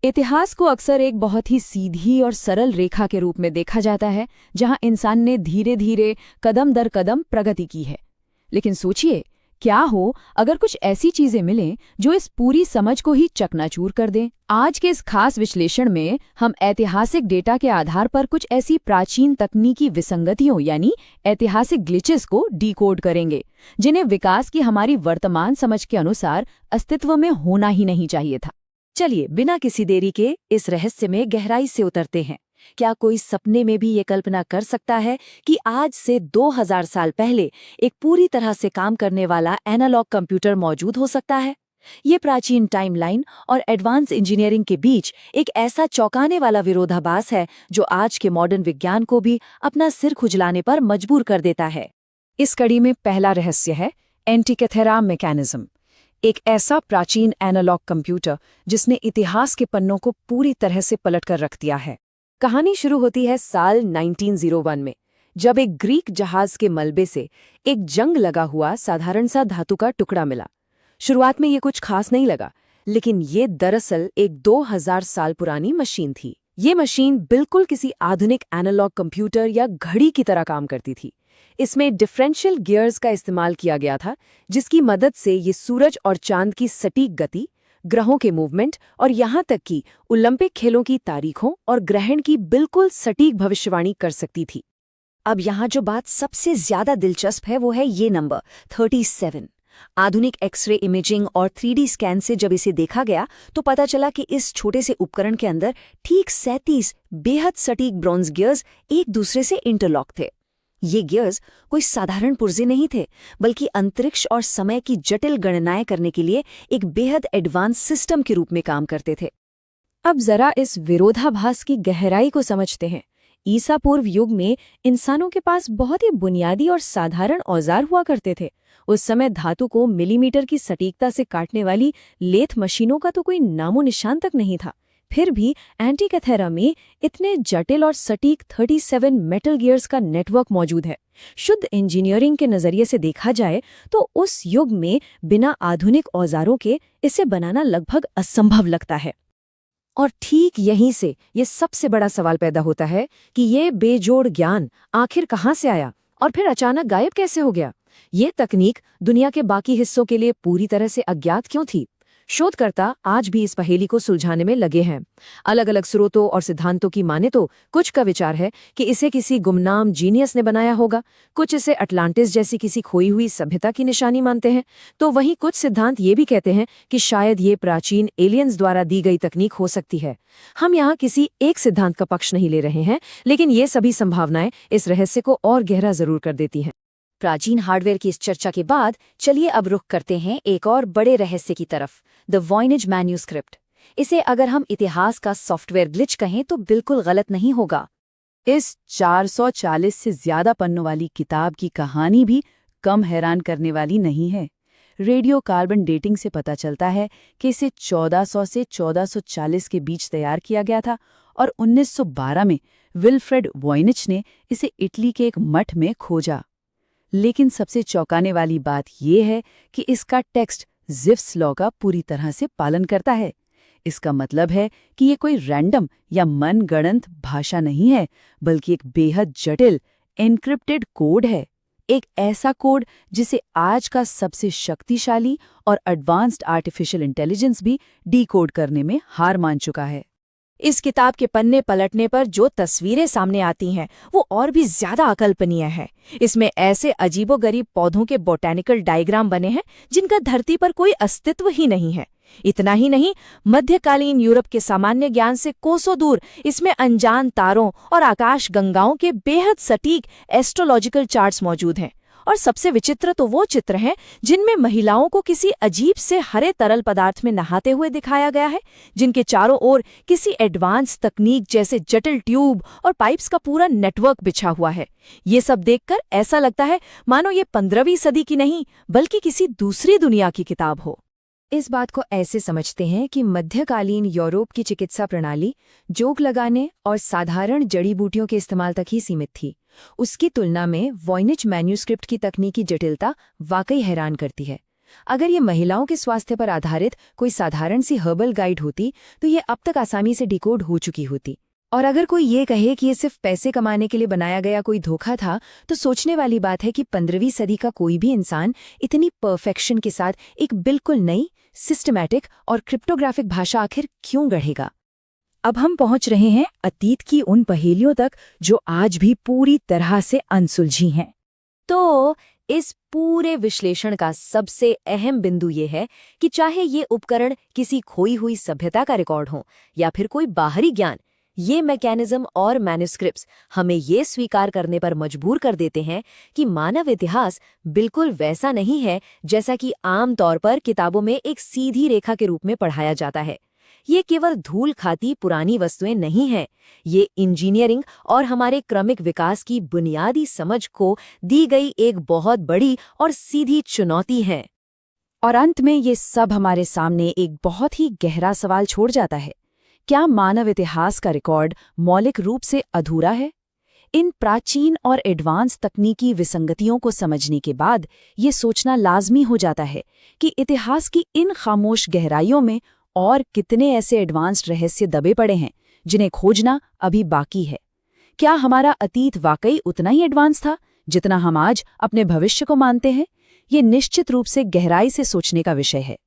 इतिहास को अक्सर एक बहुत ही सीधी और सरल रेखा के रूप में देखा जाता है, जहां इंसान ने धीरे धीरे कदम दर कदम प्रगति की है। लेकिन सोचिए, क्या हो अगर कुछ ऐसी चीजें मिलें जो इस पूरी समझ को ही चकनाचूर कर दें। आज के इस खास विश्लेषण में हम ऐतिहासिक डेटा के आधार पर कुछ ऐसी प्राचीन तकनीकी विसंगतियों यानी ऐतिहासिक ग्लिचेस को डिकोड करेंगे, जिन्हें विकास की हमारी वर्तमान समझ के अनुसार अस्तित्व में होना ही नहीं चाहिए था। चलिए बिना किसी देरी के इस रहस्य में गहराई से उतरते हैं। क्या कोई सपने में भी ये कल्पना कर सकता है कि आज से 2000 साल पहले एक पूरी तरह से काम करने वाला एनालॉग कंप्यूटर मौजूद हो सकता है? ये प्राचीन टाइमलाइन और एडवांस इंजीनियरिंग के बीच एक ऐसा चौंकाने वाला विरोधाभास है जो आज के मॉडर्न विज्ञान को भी अपना सिर खुजलाने पर मजबूर कर देता है। इस कड़ी में पहला रहस्य है एंटिकैथेरा मैकेनिज्म, एक ऐसा प्राचीन एनालॉग कंप्यूटर जिसने इतिहास के पन्नों को पूरी तरह से पलट कर रख दिया है। कहानी शुरू होती है साल 1901 में, जब एक ग्रीक जहाज के मलबे से एक जंग लगा हुआ साधारण सा धातु का टुकड़ा मिला। शुरुआत में ये कुछ खास नहीं लगा, लेकिन ये दरअसल एक 2000 साल पुरानी मशीन थी। ये मशीन बिल्कुल किसी आधुनिक एनालॉग कंप्यूटर या घड़ी की तरह काम करती थी। इसमें डिफरेंशियल गियर्स का इस्तेमाल किया गया था, जिसकी मदद से ये सूरज और चांद की सटीक गति, ग्रहों के मूवमेंट और यहाँ तक कि ओलंपिक खेलों की तारीखों और ग्रहण की बिल्कुल सटीक भविष्यवाणी कर सकती थी। अब यहाँ जो बात सबसे ज्यादा दिलचस्प है वो है ये नंबर 37। आधुनिक एक्सरे इमेजिंग और 3D स्कैन से जब इसे देखा गया तो पता चला कि इस छोटे से उपकरण के अंदर ठीक 37 बेहद सटीक ब्रॉन्ज गियर्स एक दूसरे से इंटरलॉक थे। ये गियर्स कोई साधारण पुर्जे नहीं थे, बल्कि अंतरिक्ष और समय की जटिल गणनाएं करने के लिए एक बेहद एडवांस सिस्टम के रूप में काम करते थे। अब जरा इस विरोधाभास की गहराई को समझते हैं। ईसा पूर्व युग में इंसानों के पास बहुत ही बुनियादी और साधारण औजार हुआ करते थे। उस समय धातु को मिलीमीटर की सटीकता से काटने वाली लेथ मशीनों का तो कोई नामो निशान तक नहीं था। फिर भी एंटिकैथेरा में इतने जटिल और सटीक 37 मेटल गियर्स का नेटवर्क मौजूद है। शुद्ध इंजीनियरिंग के नजरिए से देखा जाए तो उस युग में बिना आधुनिक औजारों के इसे बनाना लगभग असंभव लगता है। और ठीक यहीं से ये सबसे बड़ा सवाल पैदा होता है कि ये बेजोड़ ज्ञान आखिर कहाँ से आया और फिर अचानक गायब कैसे हो गया? ये तकनीक दुनिया के बाकी हिस्सों के लिए पूरी तरह से अज्ञात क्यों थी? शोधकर्ता आज भी इस पहेली को सुलझाने में लगे हैं। अलग अलग स्रोतों और सिद्धांतों की माने तो कुछ का विचार है कि इसे किसी गुमनाम जीनियस ने बनाया होगा, कुछ इसे अटलांटिस जैसी किसी खोई हुई सभ्यता की निशानी मानते हैं, तो वहीं कुछ सिद्धांत ये भी कहते हैं कि शायद ये प्राचीन एलियंस द्वारा दी गई तकनीक हो सकती है। हम यहाँ किसी एक सिद्धांत का पक्ष नहीं ले रहे हैं, लेकिन ये सभी संभावनाएं इस रहस्य को और गहरा जरूर कर देती हैं। प्राचीन हार्डवेयर की इस चर्चा के बाद चलिए अब रुख करते हैं एक और बड़े रहस्य की तरफ, द वॉयनेज मैन्यूस्क्रिप्ट। इसे अगर हम इतिहास का सॉफ्टवेयर ग्लिच कहें तो बिल्कुल गलत नहीं होगा। इस 440 से ज्यादा पन्नों वाली किताब की कहानी भी कम हैरान करने वाली नहीं है। रेडियो कार्बन डेटिंग से पता चलता है कि इसे 1400 से 1440 के बीच तैयार किया गया था और 1912 में विल्फ्रेड वॉयनिच ने इसे इटली के एक मठ में खोजा। लेकिन सबसे चौंकाने वाली बात यह है कि इसका टेक्स्ट ज़िव्स लॉ का पूरी तरह से पालन करता है। इसका मतलब है कि ये कोई रैंडम या मनगढ़ंत भाषा नहीं है, बल्कि एक बेहद जटिल एन्क्रिप्टेड कोड है। एक ऐसा कोड जिसे आज का सबसे शक्तिशाली और एडवांस्ड आर्टिफिशियल इंटेलिजेंस भी डीकोड करने में हार मान चुका है। इस किताब के पन्ने पलटने पर जो तस्वीरें सामने आती हैं वो और भी ज्यादा अकल्पनीय है। इसमें ऐसे अजीबोगरीब पौधों के बोटैनिकल डायग्राम बने हैं जिनका धरती पर कोई अस्तित्व ही नहीं है। इतना ही नहीं, मध्यकालीन यूरोप के सामान्य ज्ञान से कोसों दूर इसमें अनजान तारों और आकाश गंगाओं के बेहद सटीक एस्ट्रोलॉजिकल चार्ट्स मौजूद हैं। और सबसे विचित्र तो वो चित्र हैं जिनमें महिलाओं को किसी अजीब से हरे तरल पदार्थ में नहाते हुए दिखाया गया है, जिनके चारों ओर किसी एडवांस तकनीक जैसे जटिल ट्यूब और पाइप्स का पूरा नेटवर्क बिछा हुआ है। ये सब देखकर ऐसा लगता है मानो ये 15वीं सदी की नहीं बल्कि किसी दूसरी दुनिया की किताब हो। इस बात को ऐसे समझते हैं कि मध्यकालीन यूरोप की चिकित्सा प्रणाली जोक लगाने और साधारण जड़ी बूटियों के इस्तेमाल तक ही सीमित थी। उसकी तुलना में वॉयनिच मैन्यूस्क्रिप्ट की तकनीकी जटिलता वाकई हैरान करती है। अगर ये महिलाओं के स्वास्थ्य पर आधारित कोई साधारण सी हर्बल गाइड होती तो ये अब तक आसानी से डिकोड हो चुकी होती। और अगर कोई ये कहे कि ये सिर्फ पैसे कमाने के लिए बनाया गया कोई धोखा था, तो सोचने वाली बात है कि 15वीं सदी का कोई भी इंसान इतनी परफेक्शन के साथ एक बिल्कुल नई, सिस्टमैटिक और क्रिप्टोग्राफिक भाषा आखिर क्यों गढ़ेगा। अब हम पहुंच रहे हैं अतीत की उन पहेलियों तक जो आज भी पूरी तरह से अनसुलझी हैं। तो इस पूरे विश्लेषण का सबसे अहम बिंदु ये है कि चाहे ये उपकरण किसी खोई हुई सभ्यता का रिकॉर्ड हो या फिर कोई बाहरी ज्ञान, ये मैकेनिज्म और मैन्युस्क्रिप्ट्स हमें ये स्वीकार करने पर मजबूर कर देते हैं कि मानव इतिहास बिल्कुल वैसा नहीं है जैसा कि आम तौर पर किताबों में एक सीधी रेखा के रूप में पढ़ाया जाता है। ये केवल धूल खाती पुरानी वस्तुएं नहीं हैं, ये इंजीनियरिंग और हमारे क्रमिक विकास की बुनियादी समझ को दी गई एक बहुत बड़ी और सीधी चुनौती है। और अंत में ये सब हमारे सामने एक बहुत ही गहरा सवाल छोड़ जाता है, क्या मानव इतिहास का रिकॉर्ड मौलिक रूप से अधूरा है? इन प्राचीन और एडवांस तकनीकी विसंगतियों को समझने के बाद ये सोचना लाजमी हो जाता है कि इतिहास की इन खामोश गहराइयों में और कितने ऐसे एडवांस्ड रहस्य दबे पड़े हैं जिन्हें खोजना अभी बाकी है। क्या हमारा अतीत वाकई उतना ही एडवांस था जितना हम आज अपने भविष्य को मानते हैं? ये निश्चित रूप से गहराई से सोचने का विषय है।